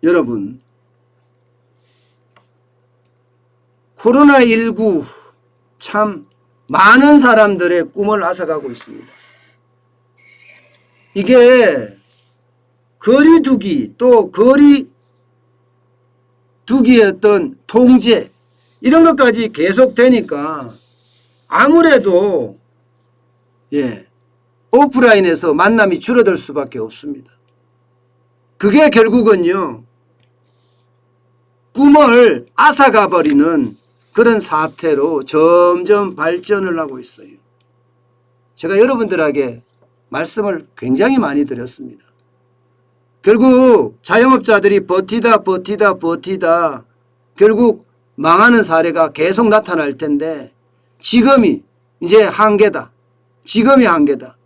여러분, 코로나19 참 많은 사람들의 꿈을 앗아가고 있습니다. 이게 거리두기 또 거리두기의 어떤 통제 이런 것까지 계속되니까 아무래도 오프라인에서 만남이 줄어들 수밖에 없습니다. 그게 결국은요 꿈을 앗아가 버리는 그런 사태로 점점 발전을 하고 있어요. 제가 여러분들에게 말씀을 굉장히 많이 드렸습니다. 결국 자영업자들이 버티다 결국 망하는 사례가 계속 나타날 텐데 지금이 이제 한계다. 지금이 한계다.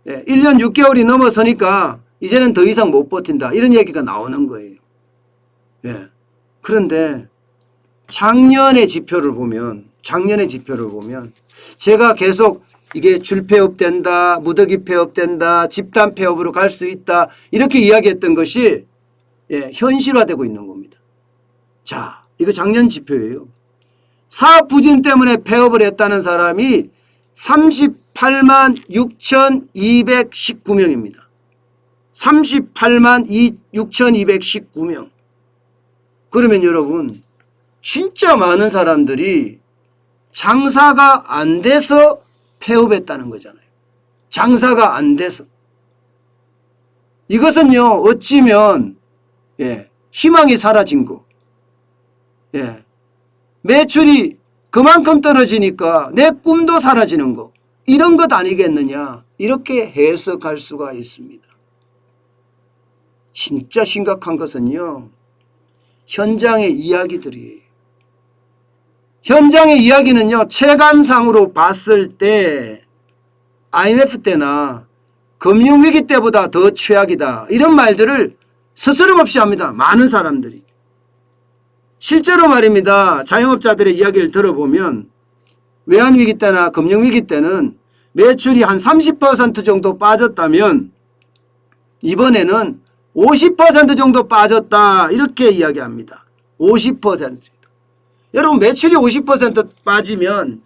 1년 6개월이 넘어서니까 이제는 더 이상 못 버틴다. 이런 얘기가 나오는 거예요. 그런데 작년의 지표를 보면 제가 계속 이게 줄폐업 된다, 무더기 폐업 된다, 집단 폐업으로 갈 수 있다 이렇게 이야기했던 것이 현실화되고 있는 겁니다. 자, 이거 작년 지표예요. 사업 부진 때문에 폐업을 했다는 사람이 38만 6,219명입니다. 38만 6,219명. 그러면 여러분 진짜 많은 사람들이 장사가 안 돼서 폐업했다는 거잖아요. 장사가 안 돼서. 이것은요 어찌면 희망이 사라진 거. 매출이 그만큼 떨어지니까 내 꿈도 사라지는 거. 이런 것 아니겠느냐. 이렇게 해석할 수가 있습니다. 진짜 심각한 것은요. 현장의 이야기들이에요. 현장의 이야기는요. 체감상으로 봤을 때 IMF 때나 금융위기 때보다 더 최악이다. 이런 말들을 스스럼 없이 합니다. 많은 사람들이. 실제로 말입니다. 자영업자들의 이야기를 들어보면 외환위기 때나 금융위기 때는 매출이 한 30% 정도 빠졌다면 이번에는 50% 정도 빠졌다. 이렇게 이야기합니다. 50%. 여러분 매출이 50% 빠지면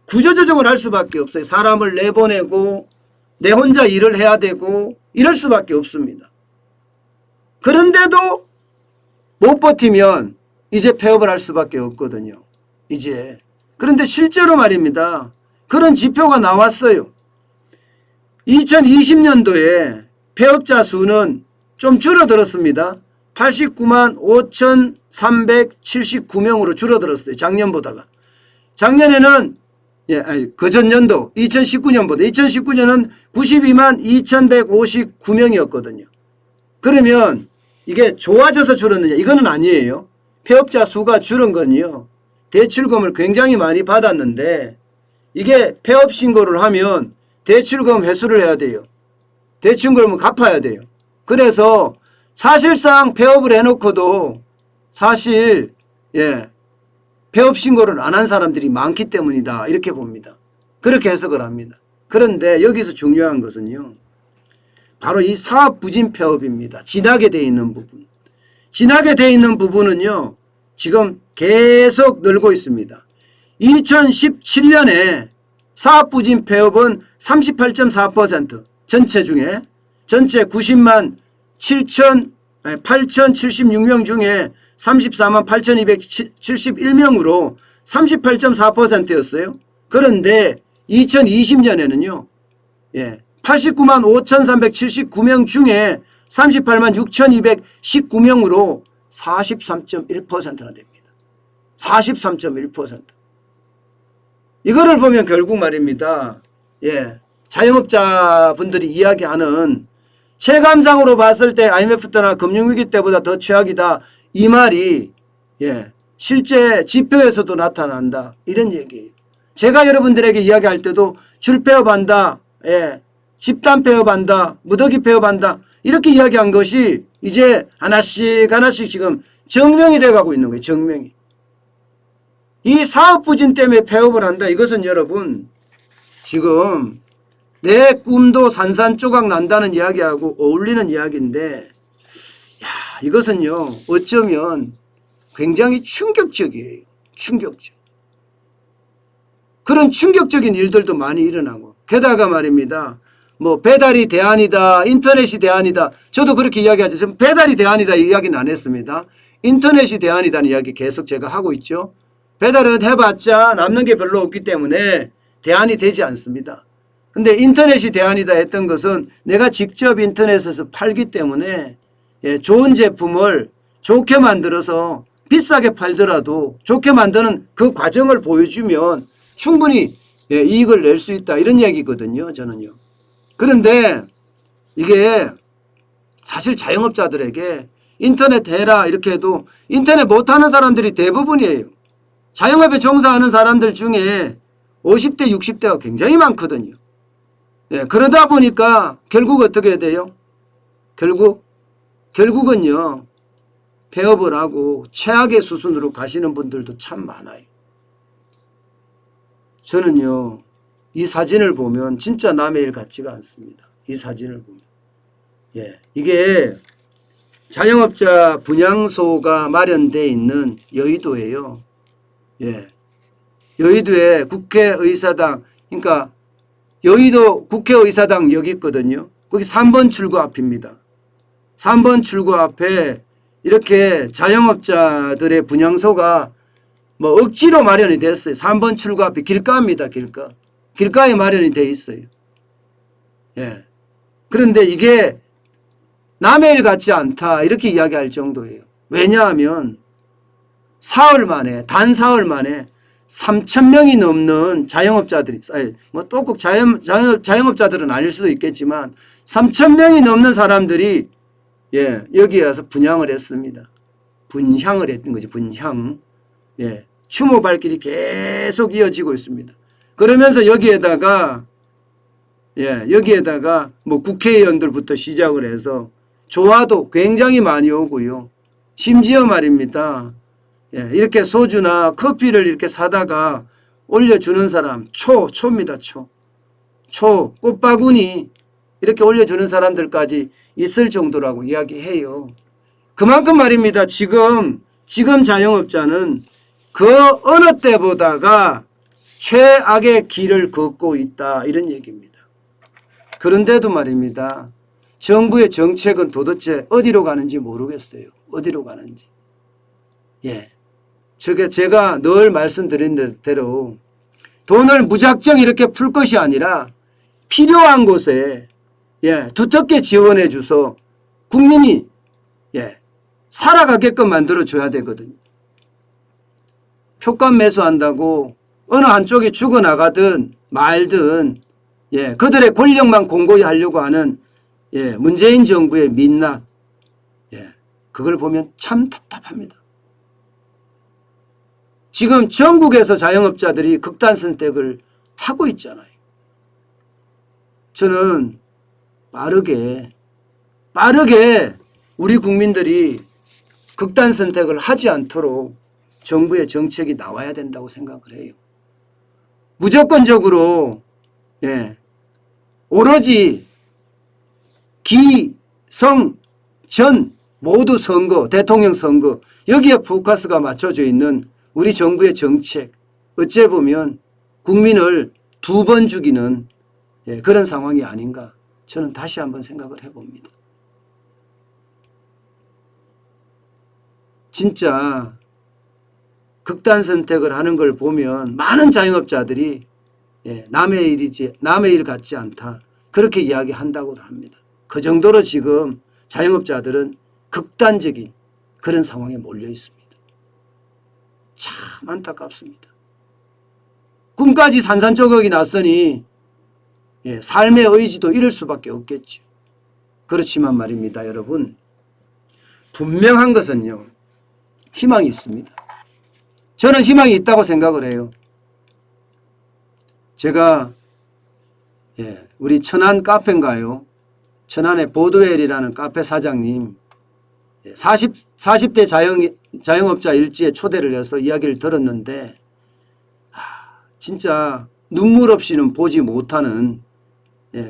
구조조정을 할 수밖에 없어요. 사람을 내보내고 내 혼자 일을 해야 되고 이럴 수밖에 없습니다. 그런데도 못 버티면 이제 폐업을 할 수밖에 없거든요. 이제. 그런데 실제로 말입니다. 그런 지표가 나왔어요. 2020년도에 폐업자 수는 좀 줄어들었습니다. 89만 5,379명으로 줄어들었어요. 작년보다가. 작년에는 그 전년도 2019년은 92만 2,159명이었거든요. 그러면 이게 좋아져서 줄었느냐? 이거는 아니에요. 폐업자 수가 줄은 건요. 대출금을 굉장히 많이 받았는데 이게 폐업 신고를 하면 대출금 회수를 해야 돼요. 대출금을 갚아야 돼요. 그래서 사실상 폐업을 해놓고도 사실 폐업 신고를 안 한 사람들이 많기 때문이다. 이렇게 봅니다. 그렇게 해석을 합니다. 그런데 여기서 중요한 것은요. 바로 이 사업 부진 폐업입니다. 지나게 되어 있는 부분. 지나게 되어 있는 부분은요. 지금 계속 늘고 있습니다. 2017년에 사업 부진 폐업은 38.4% 전체 중에 전체 90만 8,076명 중에 34만 8,271명으로 38.4%였어요. 그런데 2020년에는요. 89만 5,379명 중에 38만 6,219명으로 43.1%나 됩니다. 43.1%. 이거를 보면 결국 말입니다. 자영업자분들이 이야기하는 체감상으로 봤을 때 IMF 때나 금융위기 때보다 더 최악이다. 이 말이 실제 지표에서도 나타난다. 이런 얘기예요. 제가 여러분들에게 이야기할 때도 줄 폐업한다. 집단 폐업한다. 무더기 폐업한다. 이렇게 이야기한 것이 이제 하나씩 지금 증명이 돼가고 있는 거예요. 증명이. 이 사업 부진 때문에 폐업을 한다. 이것은 여러분 지금 내 꿈도 산산조각 난다는 이야기하고 어울리는 이야기인데 이것은요, 어쩌면 굉장히 충격적이에요. 충격적. 그런 충격적인 일들도 많이 일어나고, 게다가 말입니다. 뭐 배달이 대안이다, 인터넷이 대안이다. 저도 그렇게 이야기하죠. 지금 배달이 대안이다 이야기는 안 했습니다. 인터넷이 대안이다는 이야기 계속 제가 하고 있죠. 배달은 해봤자 남는 게 별로 없기 때문에 대안이 되지 않습니다. 근데 인터넷이 대안이다 했던 것은 내가 직접 인터넷에서 팔기 때문에 좋은 제품을 좋게 만들어서 비싸게 팔더라도 좋게 만드는 그 과정을 보여주면 충분히 이익을 낼 수 있다 이런 얘기거든요. 저는요. 그런데 이게 사실 자영업자들에게 인터넷 해라 이렇게 해도 인터넷 못하는 사람들이 대부분이에요. 자영업에 종사하는 사람들 중에 50대 60대가 굉장히 많거든요. 그러다 보니까 결국 어떻게 돼요? 결국은요. 폐업을 하고 최악의 수순으로 가시는 분들도 참 많아요. 저는요. 이 사진을 보면 진짜 남의 일 같지가 않습니다. 이 사진을 보면. 이게 자영업자 분향소가 마련되어 있는 여의도예요. 여의도에 국회의사당, 그러니까 여의도 국회의사당 여기 있거든요. 거기 3번 출구 앞입니다. 3번 출구 앞에 이렇게 자영업자들의 분향소가 뭐 억지로 마련이 됐어요. 3번 출구 앞에 길가입니다. 길가에 마련이 돼 있어요. 그런데 이게 남의 일 같지 않다 이렇게 이야기할 정도예요. 왜냐하면 단 사흘 만에 3,000명이 넘는 자영업자들이, 뭐 또 꼭 자영업자들은 아닐 수도 있겠지만 3,000명이 넘는 사람들이 여기에 와서 분향을 했습니다. 분향을 했던 거죠. 분향. 추모 발길이 계속 이어지고 있습니다. 그러면서 여기에다가 뭐 국회의원들부터 시작을 해서 조화도 굉장히 많이 오고요. 심지어 말입니다. 이렇게 소주나 커피를 이렇게 사다가 올려주는 사람, 초입니다. 꽃바구니 이렇게 올려주는 사람들까지 있을 정도라고 이야기해요. 그만큼 말입니다. 지금 자영업자는 그 어느 때보다가 최악의 길을 걷고 있다 이런 얘기입니다. 그런데도 말입니다. 정부의 정책은 도대체 어디로 가는지 모르겠어요. 어디로 가는지. 제가 늘 말씀드린 대로 돈을 무작정 이렇게 풀 것이 아니라 필요한 곳에 두텁게 지원해 줘서 국민이 살아가게끔 만들어 줘야 되거든요. 표값 매수한다고 어느 한쪽이 죽어나가든 말든 그들의 권력만 공고히 하려고 하는 문재인 정부의 민낯 그걸 보면 참 답답합니다. 지금 전국에서 자영업자들이 극단 선택을 하고 있잖아요. 저는 빠르게 우리 국민들이 극단 선택을 하지 않도록 정부의 정책이 나와야 된다고 생각을 해요. 무조건적으로 오로지 기, 성, 전 모두 선거, 대통령 선거 여기에 포커스가 맞춰져 있는 우리 정부의 정책 어째 보면 국민을 2번 죽이는 그런 상황이 아닌가 저는 다시 한번 생각을 해봅니다. 진짜 극단 선택을 하는 걸 보면 많은 자영업자들이 남의 일 같지 않다 그렇게 이야기한다고 합니다. 그 정도로 지금 자영업자들은 극단적인 그런 상황에 몰려 있습니다. 참 안타깝습니다. 꿈까지 산산조각이 났으니 삶의 의지도 잃을 수밖에 없겠죠. 그렇지만 말입니다. 여러분 분명한 것은요. 희망이 있습니다. 저는 희망이 있다고 생각을 해요. 제가 우리 천안 카페인가요? 천안의 보드웰이라는 카페 사장님 40대 자영업자 일지에 초대를 해서 이야기를 들었는데 진짜 눈물 없이는 보지 못하는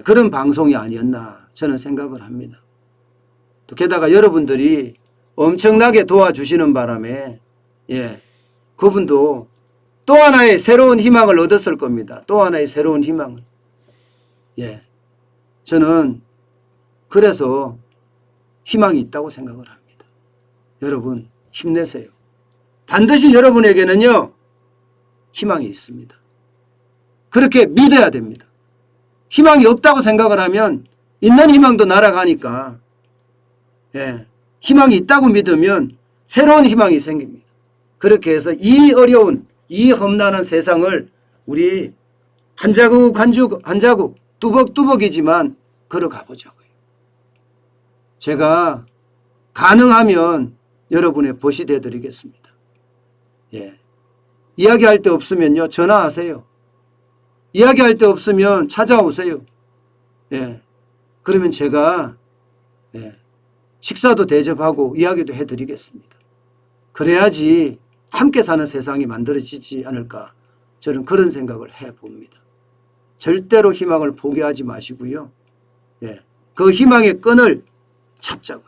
그런 방송이 아니었나 저는 생각을 합니다. 또 게다가 여러분들이 엄청나게 도와주시는 바람에 예, 그분도 또 하나의 새로운 희망을 얻었을 겁니다. 또 하나의 새로운 희망을. 예, 저는 그래서 희망이 있다고 생각을 합니다. 여러분 힘내세요. 반드시 여러분에게는요 희망이 있습니다. 그렇게 믿어야 됩니다. 희망이 없다고 생각을 하면 있는 희망도 날아가니까 예, 희망이 있다고 믿으면 새로운 희망이 생깁니다. 그렇게 해서 이 어려운 이 험난한 세상을 우리 한 자국 한 자국 뚜벅뚜벅이지만 걸어가 보자고요. 제가 가능하면 여러분의 벗이 되어드리겠습니다. 예. 이야기할 데 없으면요 전화하세요. 이야기할 데 없으면 찾아오세요. 예. 그러면 제가 예. 식사도 대접하고 이야기도 해드리겠습니다. 그래야지 함께 사는 세상이 만들어지지 않을까 저는 그런 생각을 해봅니다. 절대로 희망을 포기하지 마시고요. 예. 그 희망의 끈을 잡자고요.